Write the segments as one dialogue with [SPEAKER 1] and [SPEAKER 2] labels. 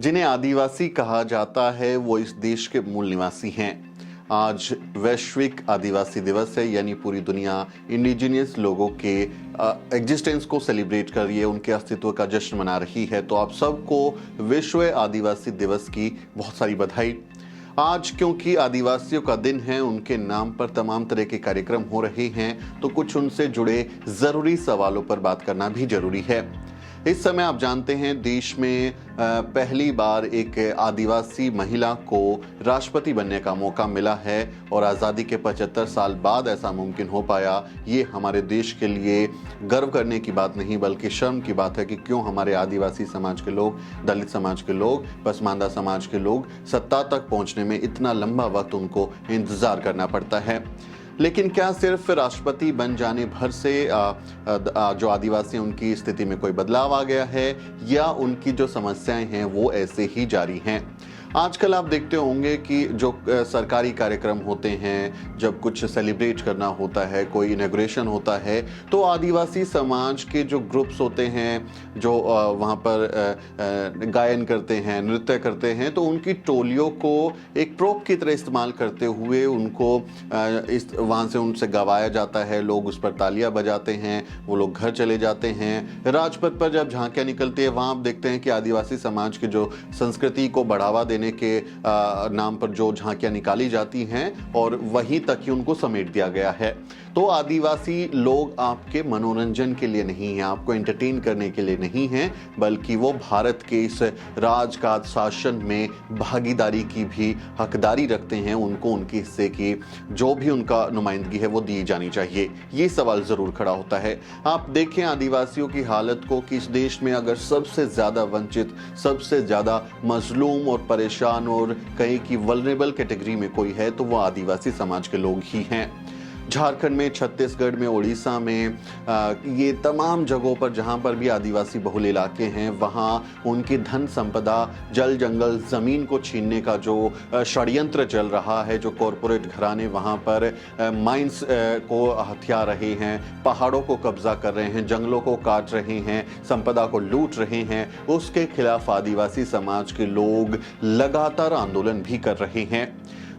[SPEAKER 1] जिन्हें आदिवासी कहा जाता है वो इस देश के मूल निवासी हैं। आज वैश्विक आदिवासी दिवस है, यानी पूरी दुनिया इंडिजिनियस लोगों के एग्जिस्टेंस को सेलिब्रेट कर रही है, उनके अस्तित्व का जश्न मना रही है। तो आप सबको विश्व आदिवासी दिवस की बहुत सारी बधाई। आज क्योंकि आदिवासियों का दिन है, उनके नाम पर तमाम तरह के कार्यक्रम हो रहे हैं, तो कुछ उनसे जुड़े जरूरी सवालों पर बात करना भी जरूरी है। इस समय आप जानते हैं देश में पहली बार एक आदिवासी महिला को राष्ट्रपति बनने का मौका मिला है और आज़ादी के 75 साल बाद ऐसा मुमकिन हो पाया। ये हमारे देश के लिए गर्व करने की बात नहीं बल्कि शर्म की बात है कि क्यों हमारे आदिवासी समाज के लोग, दलित समाज के लोग, पसमानदा समाज के लोग सत्ता तक पहुंचने में इतना लंबा वक्त उनको इंतजार करना पड़ता है। लेकिन क्या सिर्फ राष्ट्रपति बन जाने भर से जो आदिवासी हैं उनकी स्थिति में कोई बदलाव आ गया है, या उनकी जो समस्याएं हैं वो ऐसे ही जारी हैं? आजकल आप देखते होंगे कि जो सरकारी कार्यक्रम होते हैं, जब कुछ सेलिब्रेट करना होता है, कोई इनॉग्रेशन होता है, तो आदिवासी समाज के जो ग्रुप्स होते हैं जो वहाँ पर गायन करते हैं, नृत्य करते हैं, तो उनकी टोलियों को एक प्रोप की तरह इस्तेमाल करते हुए उनको वहाँ से उनसे गवाया जाता है। लोग उस पर तालियां बजाते हैं, वो लोग घर चले जाते हैं। राजपथ पर जब झांकियाँ निकलती है, वहाँ आप देखते हैं कि आदिवासी समाज की जो संस्कृति को बढ़ावा देने के नाम पर जो झांकियां निकाली जाती हैं और वहीं तक ही उनको समेट दिया गया है। तो आदिवासी लोग आपके मनोरंजन के लिए नहीं हैं, आपको एंटरटेन करने के लिए नहीं हैं, बल्कि वो भारत के इस राजकाज शासन में भागीदारी की भी हकदारी रखते हैं। उनको उनके हिस्से की जो भी उनका नुमाइंदगी है वो दी जानी चाहिए। ये सवाल जरूर खड़ा होता है। आप देखें आदिवासियों की हालत को कि इस देश में अगर सबसे ज्यादा वंचित, सबसे ज्यादा मजलूम और परेशान और कहीं की वल्नरेबल कैटेगरी में कोई है तो वो आदिवासी समाज के लोग ही हैं। झारखंड में, छत्तीसगढ़ में, उड़ीसा में, ये तमाम जगहों पर जहाँ पर भी आदिवासी बहुल इलाके हैं, वहाँ उनकी धन संपदा, जल जंगल, ज़मीन को छीनने का जो षड्यंत्र चल रहा है, जो कॉरपोरेट घराने वहाँ पर माइंस को हथिया रहे हैं, पहाड़ों को कब्जा कर रहे हैं, जंगलों को काट रहे हैं, संपदा को लूट रहे हैं, उसके खिलाफ आदिवासी समाज के लोग लगातार आंदोलन भी कर रहे हैं।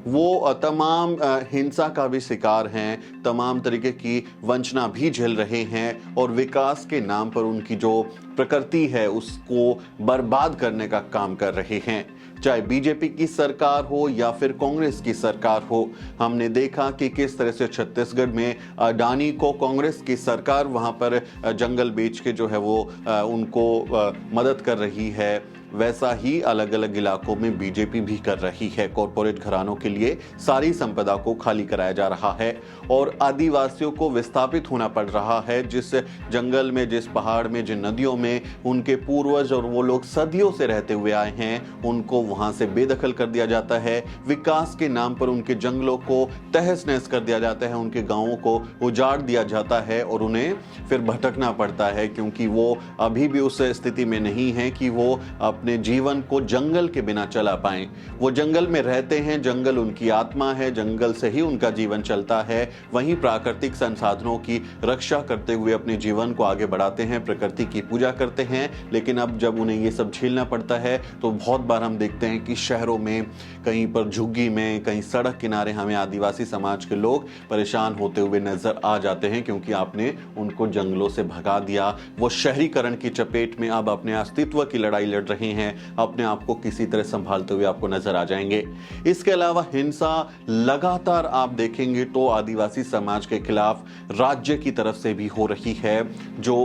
[SPEAKER 1] वो तमाम हिंसा का भी शिकार हैं, तमाम तरीके की वंचना भी झेल रहे हैं और विकास के नाम पर उनकी जो प्रकृति है उसको बर्बाद करने का काम कर रहे हैं। चाहे बीजेपी की सरकार हो या फिर कांग्रेस की सरकार हो, हमने देखा कि किस तरह से छत्तीसगढ़ में अडानी को कांग्रेस की सरकार वहां पर जंगल बेच के जो है वो उनको मदद कर रही है। वैसा ही अलग अलग इलाकों में बीजेपी भी कर रही है। कॉरपोरेट घरानों के लिए सारी संपदा को खाली कराया जा रहा है और आदिवासियों को विस्थापित होना पड़ रहा है। जिस जंगल में, जिस पहाड़ में, जिन नदियों में उनके पूर्वज और वो लोग सदियों से रहते हुए आए हैं, उनको वहां से बेदखल कर दिया जाता है। विकास के नाम पर उनके जंगलों को तहस नहस कर दिया जाता है, उनके गांवों को उजाड़ दिया जाता है और उन्हें फिर भटकना पड़ता है, क्योंकि वो अभी भी उस स्थिति में नहीं है कि वो अपने जीवन को जंगल के बिना चला पाएं। वो जंगल में रहते हैं, जंगल उनकी आत्मा है, जंगल से ही उनका जीवन चलता है। वहीं प्राकृतिक संसाधनों की रक्षा करते हुए अपने जीवन को आगे बढ़ाते हैं, प्रकृति की पूजा करते हैं। लेकिन अब जब उन्हें ये सब झेलना पड़ता है तो बहुत बार हम देखते हैं कि शहरों में, कहीं पर झुग्गी में, कहीं सड़क किनारे हमें आदिवासी समाज के लोग परेशान होते हुए नजर आ जाते हैं, क्योंकि आपने उनको जंगलों से भगा दिया। वो शहरीकरण की चपेट में अब अपने अस्तित्व की लड़ाई लड़ रहे हैं, अपने आप को किसी तरह संभालते हुए आपको नजर आ जाएंगे। इसके अलावा हिंसा लगातार आप देखेंगे तो आदिवासी समाज के खिलाफ राज्य की तरफ से भी हो रही है। जो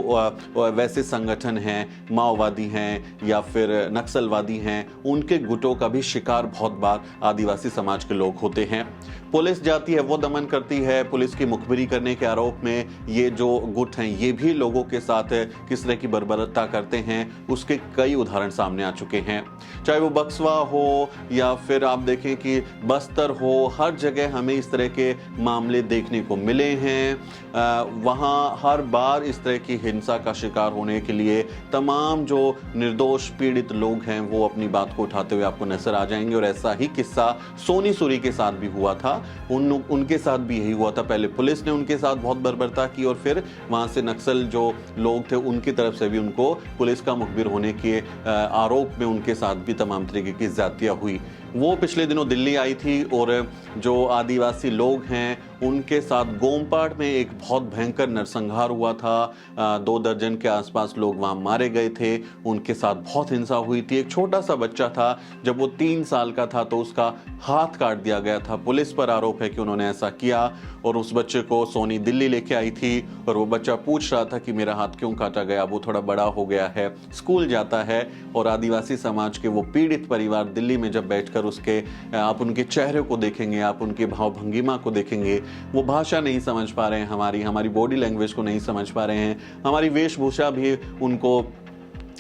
[SPEAKER 1] वैसे संगठन हैं, माओवादी हैं या फिर नक्सलवादी हैं, उनके गुटों का भी शिकार बहुत बार आदिवासी समाज के लोग होते हैं। पुलिस जाती है, वो दमन करती है। पुलिस की मुखबिरी करने के आरोप में ये जो गुट हैं ये भी लोगों के साथ किस तरह की बर्बरता करते हैं, उसके कई उदाहरण सामने आ चुके हैं। चाहे वो बक्सवा हो या फिर आप देखें कि बस्तर हो, हर जगह हमें इस तरह के मामले देखने को मिले हैं। वहाँ हर बार इस तरह की हिंसा का शिकार होने के लिए लिए तमाम जो निर्दोष पीड़ित लोग हैं वो अपनी बात को उठाते हुए आपको नजर आ जाएंगे। और ऐसा ही किस्सा सोनी सूरी के साथ भी हुआ था। उनके साथ भी यही हुआ था। पहले पुलिस ने उनके साथ बहुत बर्बरता की और फिर वहां से नक्सल जो लोग थे उनकी तरफ से भी उनको पुलिस का मुखबिर होने के आरोप में उनके साथ भी तमाम तरीके की ज्यादतियां हुई। वो पिछले दिनों दिल्ली आई थी और जो आदिवासी लोग हैं उनके साथ गोमपाट में एक बहुत भयंकर नरसंहार हुआ था। 2 दर्जन के आसपास लोग वहां मारे गए थे। उनके साथ बहुत हिंसा हुई थी। एक छोटा सा बच्चा था, जब वो 3 साल का था तो उसका हाथ काट दिया गया था। पुलिस पर आरोप है कि उन्होंने ऐसा किया और उस बच्चे को सोनी दिल्ली लेके आई थी और वो बच्चा पूछ रहा था कि मेरा हाथ क्यों काटा गया। वो थोड़ा बड़ा हो गया है, स्कूल जाता है और आदिवासी समाज के वो पीड़ित परिवार दिल्ली में जब बैठकर उसके आप उनके चेहरे को देखेंगे, आप उनके भाव भंगिमा को देखेंगे, वो भाषा नहीं समझ पा रहे हैं, हमारी बॉडी लैंग्वेज को नहीं समझ पा रहे हैं, हमारी वेशभूषा भी उनको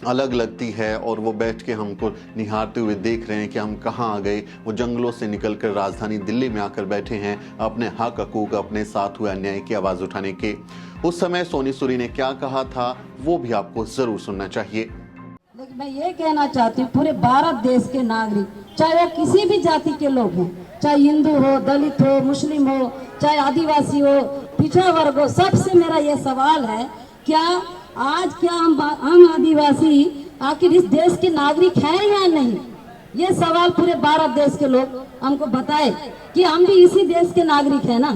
[SPEAKER 1] अलग लगती है और वो बैठ के हमको निहारते हुए देख रहे हैं कि हम कहाँ आ गए। वो जंगलों से निकलकर राजधानी दिल्ली में आकर बैठे हैं अपने हक हकूक, अपने साथ हुए अन्याय की आवाज़ उठाने के। उस समय सोनी सूरी ने क्या कहा था वो भी आपको ज़रूर सुनना चाहिए।
[SPEAKER 2] लेकिन मैं ये कहना चाहती हूँ, पूरे भारत देश के नागरिक, चाहे वो किसी भी जाति के लोग हों, चाहे हिंदू हो, दलित हो, मुस्लिम हो, चाहे आदिवासी हो, पिछड़ा वर्ग हो, सबसे मेरा ये सवाल है, क्या हम आदिवासी आखिर इस देश के नागरिक हैं या नहीं? ये सवाल पूरे भारत देश के लोग हमको बताए कि हम भी इसी देश के नागरिक हैं ना।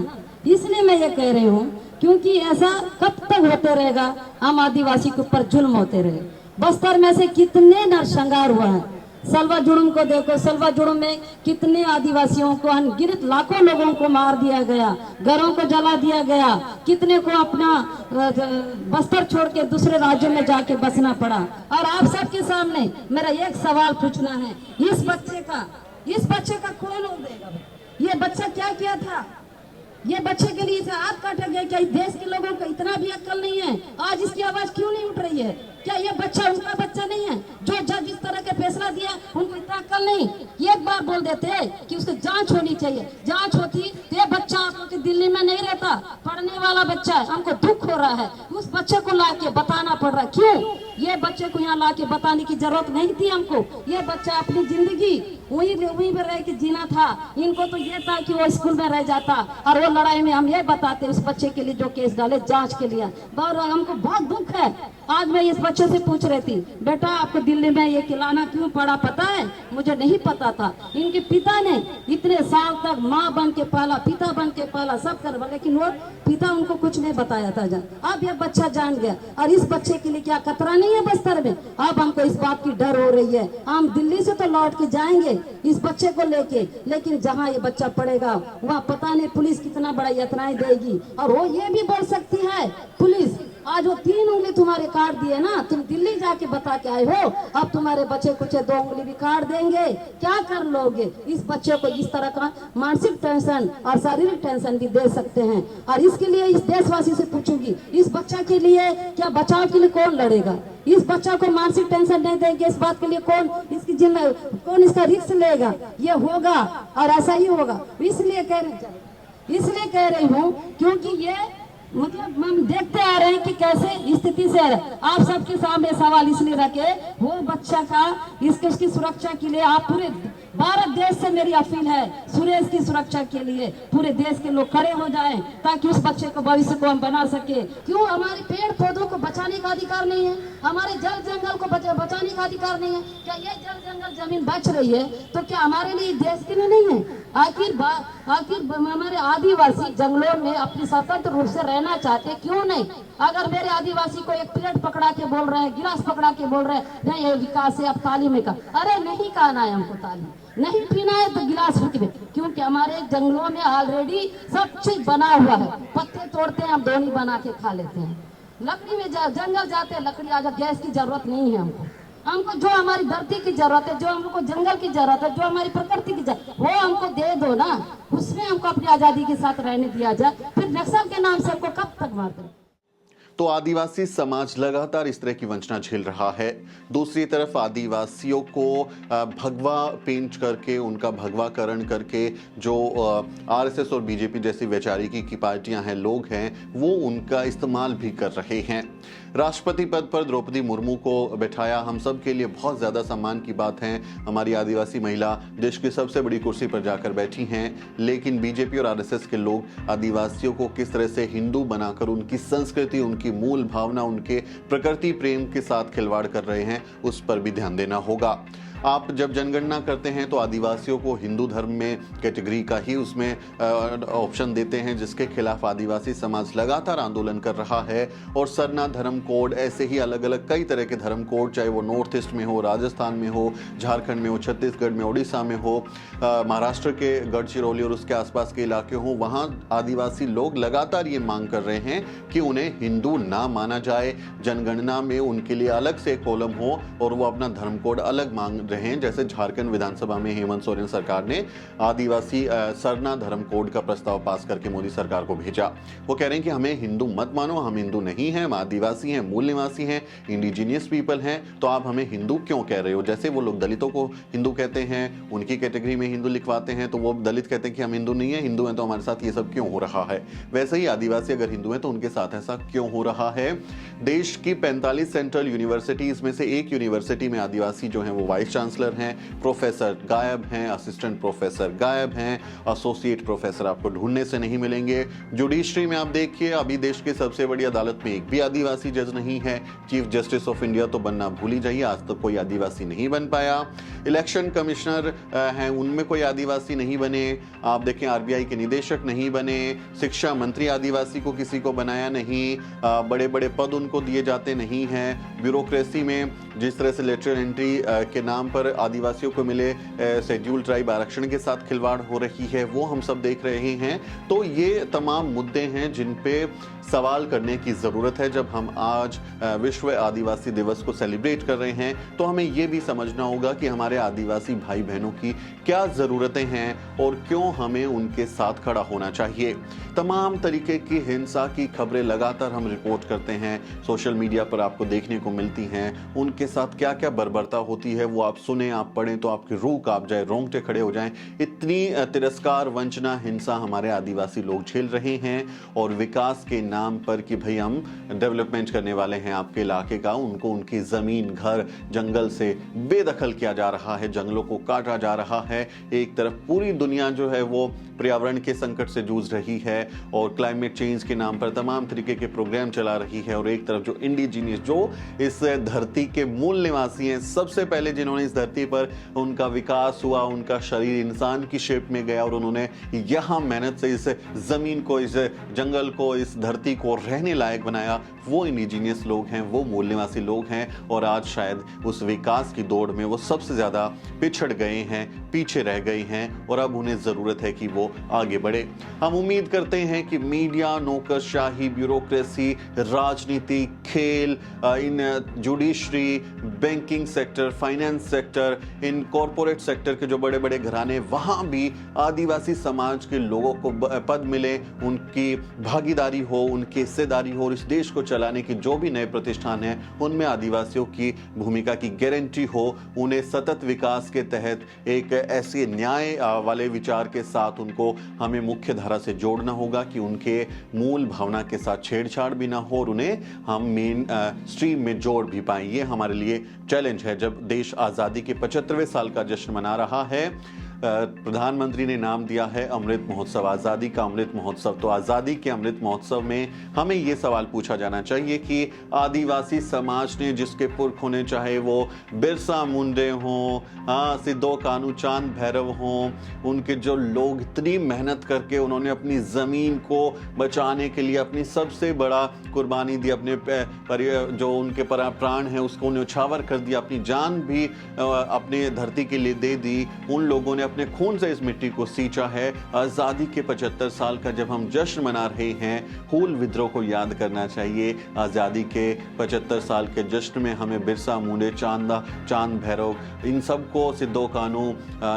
[SPEAKER 2] इसलिए मैं ये कह रही हूँ, क्योंकि ऐसा कब तक होते रहेगा, हम आदिवासी के ऊपर जुल्म होते रहे। बस्तर में से कितने नरसंहार हुआ है। सलवा जुड़ुम को देखो, सलवा जुड़ुम में कितने आदिवासियों को, अनगिनत लाखों लोगों को मार दिया गया, घरों को जला दिया गया, कितने को अपना बस्तर छोड़ के दूसरे राज्यों में जाके बसना पड़ा। और आप सबके सामने मेरा एक सवाल पूछना है, इस बच्चे का कौन हो देगा? ये बच्चा क्या किया था? ये बच्चे के लिए इसे हाथ काटा गया। क्या इस देश के लोगों को इतना भी अक्ल नहीं है? आज इसकी आवाज क्यों नहीं उठ रही है? क्या ये बच्चा उनका बच्चा नहीं है? जो जज इस तरह के फैसला दिया उनको इतना अक्ल नहीं? एक बार बोल देते कि उसकी जांच होनी चाहिए। जांच होती तो ये बच्चा आपको दिल्ली में नहीं रहता, पढ़ने वाला बच्चा है। हमको दुख हो रहा है, उस बच्चे को ला के बताना पड़ रहा है। क्यों? ये बच्चे को यहाँ ला के बताने की जरूरत नहीं थी हमको। ये बच्चा अपनी जिंदगी वहीं पर रह के जीना था। इनको तो ये था कि वो स्कूल में रह जाता और वो लड़ाई में हम ये बताते उस बच्चे के लिए जो केस डाले जांच के लिए। और हमको बहुत दुख है। आज मैं इस बच्चे से पूछ रही थी, बेटा आपको दिल्ली में ये खिलाना क्यों पड़ा पता है? मुझे नहीं पता था। इनके पिता ने इतने साल तक माँ बन के पाला, पिता बन के पाला, सब कर, लेकिन वो पिता उनको कुछ नहीं बताया था। अब ये बच्चा जान गया। और इस बच्चे के लिए क्या खतरा नहीं है बस्तर में? अब हमको इस बात की डर हो रही है। हम दिल्ली से तो लौट के जाएंगे इस बच्चे को लेके, लेकिन जहाँ ये बच्चा पड़ेगा वहाँ पता नहीं पुलिस कितना बड़ा यत्नाएं देगी। और वो ये भी बोल सकती है पुलिस, आज वो 3 उंगली तुम्हारे काट दिए ना, तुम दिल्ली जाके बता के आए हो, अब तुम्हारे बच्चे कुछ 2 उंगली भी काट देंगे, क्या कर लोगे? इस बच्चे को इस तरह का मानसिक टेंशन और शारीरिक टेंशन भी दे सकते हैं। और इसके लिए इस देशवासी से पूछूंगी, इस बच्चा के लिए क्या बचाव के लिए कौन लड़ेगा? इस बच्चा को मानसिक टेंशन नहीं देंगे, इस बात के लिए कौन इसका रिस्क लेगा? ये होगा और ऐसा ही होगा। इसलिए कह रही हूँ क्योंकि ये मतलब हम देखते आ रहे हैं कि कैसे स्थिति से आप सबके सामने सवाल इसलिए रखे, वो बच्चा का इसकी सुरक्षा के लिए आप पूरे भारत देश से मेरी अपील है, सुरेश की सुरक्षा के लिए पूरे देश के लोग खड़े हो जाएं ताकि उस बच्चे को भविष्य को हम बना सके। क्यों? हमारे पेड़ पौधों को बचाने का अधिकार नहीं है? हमारे जल जंगल को बचाने का अधिकार नहीं है? क्या ये जल जंगल जमीन बच रही है तो क्या हमारे लिए देश के लिए नहीं है? आखिर हमारे आदिवासी जंगलों में अपनी स्वतंत्र रूप से रहना चाहते, क्यों नहीं? अगर मेरे आदिवासी को एक प्लेट पकड़ा के बोल रहे हैं, गिलास पकड़ा के बोल रहे हैं नहीं ये विकास है, अब तालीम का, अरे नहीं कहना है हमको, तालीम नहीं पीना है तो गिलास फेंक दे। क्योंकि हमारे जंगलों में ऑलरेडी सब चीज बना हुआ है। पत्ते तोड़ते हैं हम, दोनी बना के खा लेते हैं। लकड़ी में जंगल जाते हैं, लकड़ी आजा, गैस की जरूरत नहीं है हमको जो हमारी धरती की जरूरत है, जो हमको जंगल की जरूरत है, जो हमारी प्रकृति की जरूरत, वो हमको दे दो ना। उसमें हमको अपनी आजादी के साथ रहने दिया जाए। फिर नक्सल के नाम से हमको कब तक मारते?
[SPEAKER 1] तो आदिवासी समाज लगातार इस तरह की वंचना झेल रहा है। दूसरी तरफ आदिवासियों को भगवा पेंट करके, उनका भगवाकरण करके जो आरएसएस और बीजेपी जैसी वैचारिकी की पार्टियां हैं, लोग हैं, वो उनका इस्तेमाल भी कर रहे हैं। राष्ट्रपति पद पर द्रौपदी मुर्मू को बैठाया, हम सब के लिए बहुत ज़्यादा सम्मान की बात है। हमारी आदिवासी महिला देश की सबसे बड़ी कुर्सी पर जाकर बैठी हैं, लेकिन बीजेपी और आरएसएस के लोग आदिवासियों को किस तरह से हिंदू बनाकर उनकी संस्कृति, उनकी मूल भावना, उनके प्रकृति प्रेम के साथ खिलवाड़ कर रहे हैं, उस पर भी ध्यान देना होगा। आप जब जनगणना करते हैं तो आदिवासियों को हिंदू धर्म में कैटेगरी का ही उसमें ऑप्शन देते हैं, जिसके खिलाफ आदिवासी समाज लगातार आंदोलन कर रहा है। और सरना धर्म कोड, ऐसे ही अलग अलग कई तरह के धर्म कोड, चाहे वो नॉर्थ ईस्ट में हो, राजस्थान में हो, झारखंड में हो, छत्तीसगढ़ में, उड़ीसा में हो, महाराष्ट्र के गढ़चिरौली और उसके आसपास के इलाके हों, वहाँ आदिवासी लोग लगातार ये मांग कर रहे हैं कि उन्हें हिंदू ना माना जाए, जनगणना में उनके लिए अलग से कॉलम हो और वो अपना धर्म कोड अलग मांग रहे हैं। जैसे झारखंड विधानसभा में हेमंत सोरेन सरकार ने आदिवासी सरना धर्म कोड का प्रस्ताव पास करके मोदी सरकार को भेजा। वो कह रहे हैं कि हमें हिंदू मत मानो, हम हिंदू नहीं हैं, हम आदिवासी हैं, मूल निवासी हैं, इंडिजीनियस पीपल हैं, तो आप हमें हिंदू क्यों कह रहे हो। जैसे वो लोग दलितों को हिंदू कहते हैं, उनकी कैटेगरी में हिंदू लिखवाते हैं, तो वो दलित कहते हैं कि हम हिंदू नहीं है, हिंदू हैं तो हमारे साथ ये सब क्यों हो रहा है। वैसे ही आदिवासी अगर हिंदू हैं तो उनके साथ ऐसा क्यों हो रहा है। देश की 45 सेंट्रल यूनिवर्सिटीज में से एक यूनिवर्सिटी में आदिवासी जो हैं वो वाइस चांसलर हैं, प्रोफेसर गायब हैं, असिस्टेंट प्रोफेसर गायब हैं, एसोसिएट प्रोफेसर आपको ढूंढने से नहीं मिलेंगे। जुडिशरी में आप देखिए, अभी देश की सबसे बड़ी अदालत में एक भी आदिवासी जज नहीं है। चीफ जस्टिस ऑफ इंडिया तो बनना भूल ही जाइए, आज तक कोई आदिवासी नहीं बन पाया। इलेक्शन कमिश्नर हैं, उनमें कोई आदिवासी नहीं बने। आप देखें आरबीआई के निदेशक नहीं बने, शिक्षा मंत्री आदिवासी को किसी को बनाया नहीं, बड़े बड़े पद उनको दिए जाते नहीं हैं। ब्यूरोक्रेसी में जिस तरह से लेटरल एंट्री के नाम पर आदिवासियों को मिले शेड्यूल ट्राइब आरक्षण के साथ खिलवाड़ हो रही है, वो हम सब देख रहे हैं। तो ये तमाम मुद्दे हैं जिन पे सवाल करने की ज़रूरत है। जब हम आज विश्व आदिवासी दिवस को सेलिब्रेट कर रहे हैं तो हमें ये भी समझना होगा कि हमारे आदिवासी भाई बहनों की क्या ज़रूरतें हैं और क्यों हमें उनके साथ खड़ा होना चाहिए। तमाम तरीके की हिंसा की खबरें लगातार हम रिपोर्ट करते हैं, सोशल मीडिया पर आपको देखने को मिलती हैं। उनके साथ क्या क्या बर्बरता होती है वो आप सुने, आप पढ़ें तो आपकी रूह कांप जाए, रोंगटे खड़े हो जाएं। इतनी तिरस्कार, वंचना, हिंसा हमारे आदिवासी लोग झेल रहे हैं। और विकास के नाम पर कि भाई हम डेवलपमेंट करने वाले हैं आपके इलाके का, उनको उनकी ज़मीन, घर, जंगल से बेदखल किया जा रहा है, जंगलों को काटा जा रहा है। एक तरफ पूरी दुनिया जो है वो पर्यावरण के संकट से जूझ रही है और क्लाइमेट चेंज के नाम पर तमाम तरीके के प्रोग्राम चला रही है, और एक तरफ जो इंडिजीनियस, जो इस धरती के मूल निवासी हैं, सबसे पहले जिन्होंने इस धरती पर उनका विकास हुआ, उनका शरीर इंसान की शेप में गया और उन्होंने यहाँ मेहनत से इस ज़मीन को, इस जंगल को, इस धरती को रहने लायक बनाया, वो इंडिजीनियस लोग हैं, वो मूल निवासी लोग हैं। और आज शायद उस विकास की दौड़ में वो सबसे ज़्यादा पिछड़ गए हैं, पीछे रह गए हैं, और अब उन्हें ज़रूरत है कि वो आगे बढ़े। हम उम्मीद करते हैं कि मीडिया, नौकरशाही, ब्यूरोक्रेसी, राजनीति, खेल, इन judiciary, banking sector, finance sector, in corporate sector के जो बड़े बड़े घराने, वहाँ भी आदिवासी समाज के लोगों को पद मिले, उनकी भागीदारी हो, उनकी हिस्सेदारी हो, और इस देश को चलाने की जो भी नए प्रतिष्ठान हैं उनमें आदिवासियों की भूमिका की गारंटी हो। उन्हें सतत विकास के तहत एक ऐसे न्याय वाले विचार के साथ उनको हमें मुख्य धारा से जोड़ना होगा कि उनके मूल भावना के साथ छेड़छाड़ भी ना हो और उन्हें हम मेन स्ट्रीम में जोड़ भी पाएं। ये हमारे लिए चैलेंज है। जब देश आज़ादी के 75वें साल का जश्न मना रहा है, प्रधानमंत्री ने नाम दिया है अमृत महोत्सव, आज़ादी का अमृत महोत्सव, तो आज़ादी के अमृत महोत्सव में हमें ये सवाल पूछा जाना चाहिए कि आदिवासी समाज ने, जिसके पुरखों ने, चाहे वो बिरसा मुंडे हों, सिद्धो कान्हू, चांद भैरव हों, उनके जो लोग इतनी मेहनत करके उन्होंने अपनी ज़मीन को बचाने के लिए अपनी सबसे बड़ा कुर्बानी दी, अपने जो उनके प्राण हैं उसको न्यौछावर कर दिया, अपनी जान भी अपने धरती के लिए दे दी, उन लोगों ने अपने खून से इस मिट्टी को सींचा है। आज़ादी के 75 साल का जब हम जश्न मना रहे हैं, हूल विद्रोह को याद करना चाहिए। आज़ादी के 75 साल के जश्न में हमें बिरसा मुंडे, चांद भैरव, इन सबको, सिद्धो कान्हू,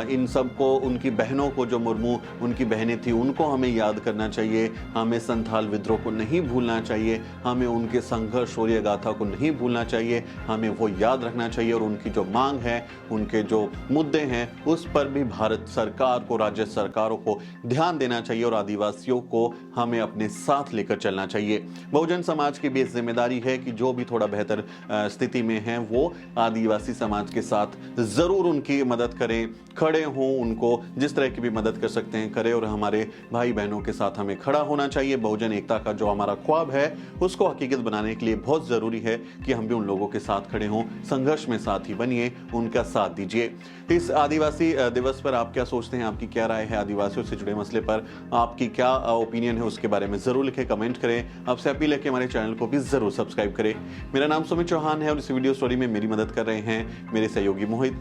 [SPEAKER 1] इन सबको, उनकी बहनों को, जो मुर्मू उनकी बहनें थी, उनको हमें याद करना चाहिए। हमें संथाल विद्रोह को नहीं भूलना चाहिए, हमें उनके संघर्ष, शौर्य गाथा को नहीं भूलना चाहिए, हमें वो याद रखना चाहिए और उनकी जो मांग है, उनके जो मुद्दे हैं, उस पर भी भारत सरकार को, राज्य सरकारों को ध्यान देना चाहिए और आदिवासियों को हमें अपने साथ लेकर चलना चाहिए। बहुजन समाज की भी जिम्मेदारी है कि जो भी थोड़ा बेहतर स्थिति में है वो आदिवासी समाज के साथ जरूर उनकी मदद करें, खड़े हों, उनको जिस तरह की भी मदद कर सकते हैं करें और हमारे भाई बहनों के साथ हमें खड़ा होना चाहिए। बहुजन एकता का जो हमारा ख्वाब है उसको हकीकत बनाने के लिए बहुत जरूरी है कि हम भी उन लोगों के साथ खड़े हों, संघर्ष में साथी बनिए, उनका साथ दीजिए। इस आदिवासी दिवस पर आप क्या सोचते हैं, आपकी क्या राय है, आदिवासियों से जुड़े मसले पर आपकी क्या ओपिनियन है उसके बारे में जरूर लिखें, कमेंट करें। आपसे अपील है कि हमारे चैनल को भी जरूर सब्सक्राइब करें। मेरा नाम सुमित चौहान है और इस वीडियो स्टोरी में मेरी मदद कर रहे हैं मेरे सहयोगी मोहित।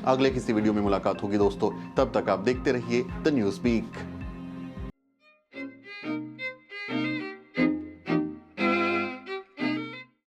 [SPEAKER 1] अगले किसी वीडियो में मुलाकात होगी दोस्तों, तब तक आप देखते रहिए द न्यूज़ स्पीक।